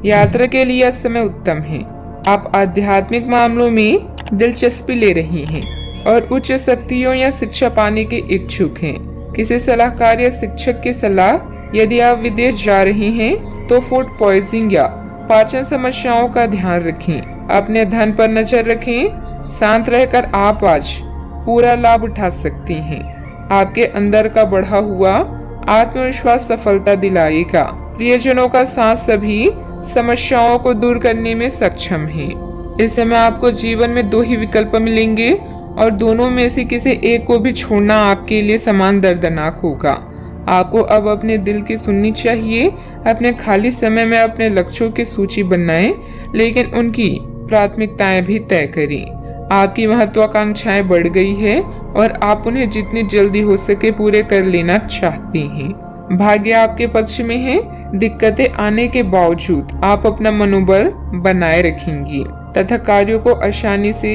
यात्रा के लिए यह समय उत्तम है। आप आध्यात्मिक मामलों में दिलचस्पी ले रही हैं और उच्च शक्तियों या शिक्षा पाने के इच्छुक हैं। किसी सलाहकार या शिक्षक की सलाह यदि आप विदेश जा रही हैं तो फूड पॉइजनिंग या पाचन समस्याओं का ध्यान रखें। अपने धन पर नजर रखें। शांत रहकर आप आज पूरा लाभ उठा सकती हैं। आपके अंदर का बढ़ा हुआ आत्मविश्वास सफलता दिलाएगा। प्रियजनों का साथ सभी समस्याओं को दूर करने में सक्षम है। इस समय आपको जीवन में 2 ही विकल्प मिलेंगे और दोनों में से किसी एक को भी छोड़ना आपके लिए समान दर्दनाक होगा। आपको अब अपने दिल की सुननी चाहिए। अपने खाली समय में अपने लक्ष्यों की सूची बनाएं, लेकिन उनकी प्राथमिकताएं भी तय करें। आपकी महत्वाकांक्षाएं बढ़ गई है और आप उन्हें जितनी जल्दी हो सके पूरे कर लेना चाहती हैं। भाग्य आपके पक्ष में है। दिक्कतें आने के बावजूद आप अपना मनोबल बनाए रखेंगी तथा कार्यों को आसानी से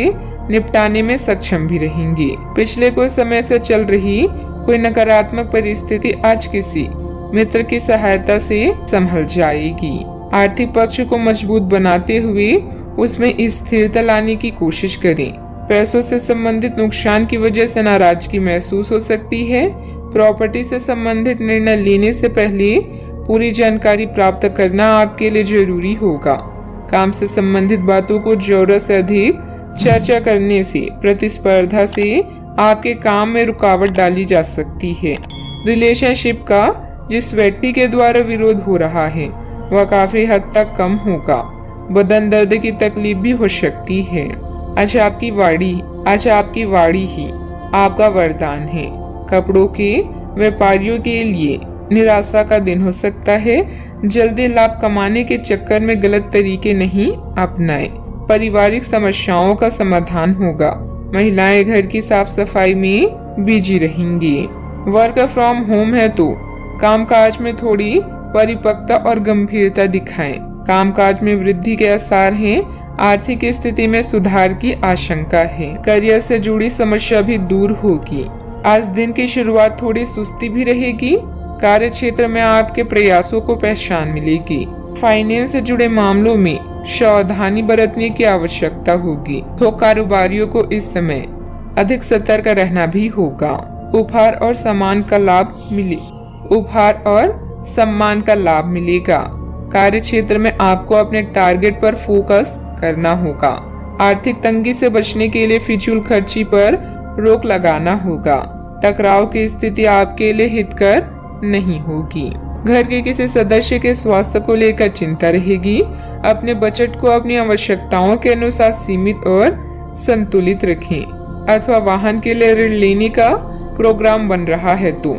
निपटाने में सक्षम भी रहेंगी। पिछले कुछ समय से चल रही कोई नकारात्मक परिस्थिति आज किसी मित्र की सहायता से संभल जाएगी। आर्थिक पक्ष को मजबूत बनाते हुए उसमें स्थिरता लाने की कोशिश करें। पैसों से संबंधित नुकसान की वजह से नाराजगी महसूस हो सकती है। प्रॉपर्टी से संबंधित निर्णय लेने से पहले पूरी जानकारी प्राप्त करना आपके लिए जरूरी होगा। काम से संबंधित बातों को जरूरत से अधिक चर्चा करने से प्रतिस्पर्धा से आपके काम में रुकावट डाली जा सकती है। रिलेशनशिप का जिस व्यक्ति के द्वारा विरोध हो रहा है वह काफी हद तक कम होगा। बदन दर्द की तकलीफ भी हो सकती है। आज आपकी वाड़ी ही आपका वरदान है। कपड़ों के व्यापारियों के लिए निराशा का दिन हो सकता है। जल्दी लाभ कमाने के चक्कर में गलत तरीके नहीं अपनाएं। पारिवारिक समस्याओं का समाधान होगा। महिलाएं घर की साफ सफाई में बिजी रहेंगी। वर्क फ्रॉम होम है तो कामकाज में थोड़ी परिपक्वता और गंभीरता दिखाएं। कामकाज में वृद्धि के आसार हैं। आर्थिक स्थिति में सुधार की आशंका है। करियर से जुड़ी समस्या भी दूर होगी। आज दिन की शुरुआत थोड़ी सुस्ती भी रहेगी। कार्य क्षेत्र में आपके प्रयासों को पहचान मिलेगी। फाइनेंस से जुड़े मामलों में सावधानी बरतने की आवश्यकता होगी। तो कारोबारियों को इस समय अधिक सतर्क रहना भी होगा। उपहार और सम्मान का लाभ मिलेगा। कार्य क्षेत्र में आपको अपने टारगेट पर फोकस करना होगा। आर्थिक तंगी से बचने के लिए फिजूल खर्ची पर रोक लगाना होगा। टकराव की स्थिति आपके लिए हितकर नहीं होगी। घर के किसी सदस्य के स्वास्थ्य को लेकर चिंता रहेगी। अपने बजट को अपनी आवश्यकताओं के अनुसार सीमित और संतुलित रखें। अथवा वाहन के लिए ऋण लेने का प्रोग्राम बन रहा है तो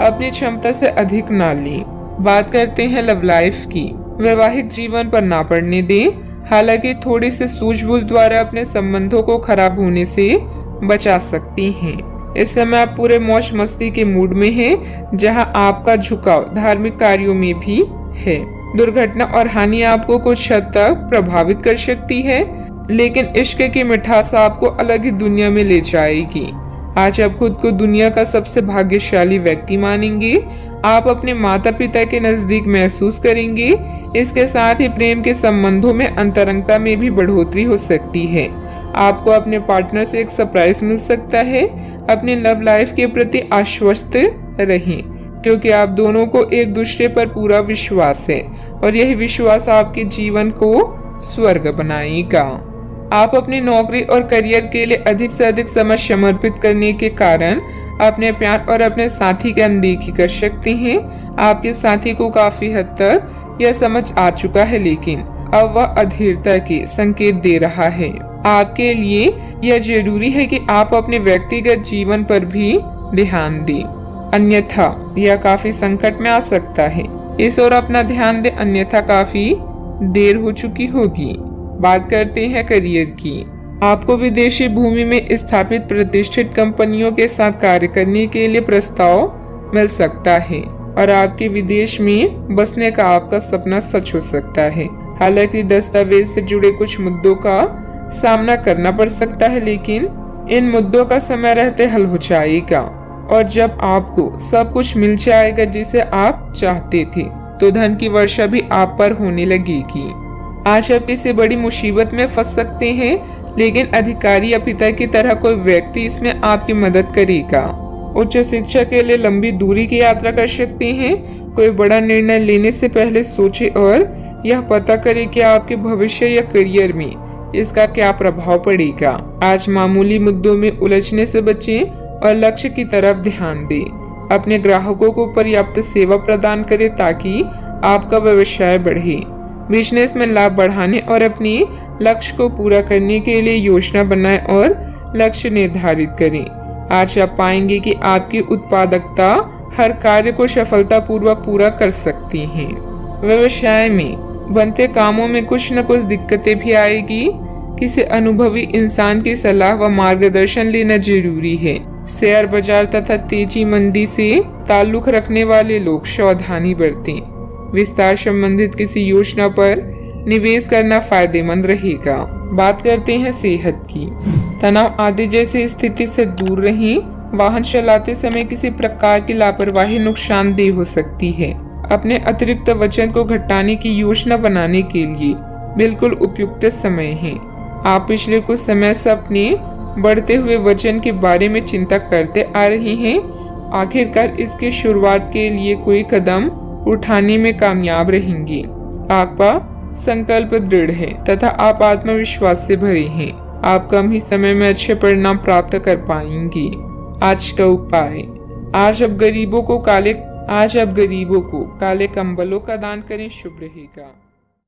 अपनी क्षमता से अधिक ना लें। बात करते हैं लव लाइफ की। वैवाहिक जीवन पर ना पड़ने दें। हालांकि थोड़ी सी सूझबूझ द्वारा अपने संबंधों को खराब होने से बचा सकती हैं। इस समय आप पूरे मौज मस्ती के मूड में हैं, जहां आपका झुकाव धार्मिक कार्यों में भी है। दुर्घटना और हानि आपको कुछ हद तक प्रभावित कर सकती है, लेकिन इश्क की मिठास आपको अलग ही दुनिया में ले जाएगी। आज आप खुद को दुनिया का सबसे भाग्यशाली व्यक्ति मानेंगे। आप अपने माता पिता के नजदीक महसूस करेंगे। इसके साथ ही प्रेम के संबंधों में अंतरंगता में भी बढ़ोतरी हो सकती है। आपको अपने पार्टनर से एक सरप्राइज मिल सकता है। अपनी लव लाइफ के प्रति आश्वस्त रहें, क्योंकि आप दोनों को एक दूसरे पर पूरा विश्वास है और यही विश्वास आपके जीवन को स्वर्ग बनाएगा। आप अपनी नौकरी और करियर के लिए अधिक से अधिक समय समर्पित करने के कारण अपने प्यार और अपने साथी की अनदेखी कर सकते हैं। आपके साथी को काफी हद तक यह समझ आ चुका है, लेकिन अब वह अधीरता के संकेत दे रहा है। आपके लिए यह जरूरी है कि आप अपने व्यक्तिगत जीवन पर भी ध्यान दें, अन्यथा यह काफी संकट में आ सकता है। इस ओर अपना ध्यान दें, अन्यथा काफी देर हो चुकी होगी। बात करते हैं करियर की। आपको विदेशी भूमि में स्थापित प्रतिष्ठित कंपनियों के साथ कार्य करने के लिए प्रस्ताव मिल सकता है और आपके विदेश में बसने का आपका सपना सच हो सकता है। हालांकि दस्तावेज से जुड़े कुछ मुद्दों का सामना करना पड़ सकता है, लेकिन इन मुद्दों का समय रहते हल हो जाएगा और जब आपको सब कुछ मिल जाएगा जिसे आप चाहते थे, तो धन की वर्षा भी आप पर होने लगेगी। आज आप किसी बड़ी मुसीबत में फंस सकते हैं, लेकिन अधिकारी या पिता की तरह कोई व्यक्ति इसमें आपकी मदद करेगा। उच्च शिक्षा के लिए लंबी दूरी की यात्रा कर सकते हैं। कोई बड़ा निर्णय लेने से पहले सोचें और यह पता करें कि आपके भविष्य या करियर में इसका क्या प्रभाव पड़ेगा। आज मामूली मुद्दों में उलझने से बचें और लक्ष्य की तरफ ध्यान दें। अपने ग्राहकों को पर्याप्त सेवा प्रदान करें ताकि आपका व्यवसाय बढ़े। बिजनेस में लाभ बढ़ाने और अपनी लक्ष्य को पूरा करने के लिए योजना बनाएं और लक्ष्य निर्धारित करें। आज आप पाएंगे कि आपकी उत्पादकता हर कार्य को सफलतापूर्वक पूरा कर सकती है। व्यवसाय में बनते कामों में कुछ न कुछ दिक्कतें भी आएगी। किसी अनुभवी इंसान की सलाह व मार्गदर्शन लेना जरूरी है। शेयर बाजार तथा तेजी मंदी से ताल्लुक रखने वाले लोग सावधानी बरतें। विस्तार संबंधित किसी योजना पर निवेश करना फायदेमंद रहेगा। बात करते हैं सेहत की। तनाव आदि जैसी स्थिति से दूर रहें। वाहन चलाते समय किसी प्रकार की लापरवाही नुकसानदेह हो सकती है। अपने अतिरिक्त वजन को घटाने की योजना बनाने के लिए बिल्कुल उपयुक्त समय है। आप पिछले कुछ समय से अपने बढ़ते हुए वजन के बारे में चिंता करते आ रहे हैं। आखिरकार इसकी शुरुआत के लिए कोई कदम उठाने में कामयाब रहेंगे। आपका संकल्प दृढ़ है तथा आप आत्मविश्वास से भरे हैं। आप कम ही समय में अच्छे परिणाम प्राप्त कर पाएंगे। आज का उपाय, आज आप गरीबों को काले कंबलों का दान करें, शुभ रहेगा।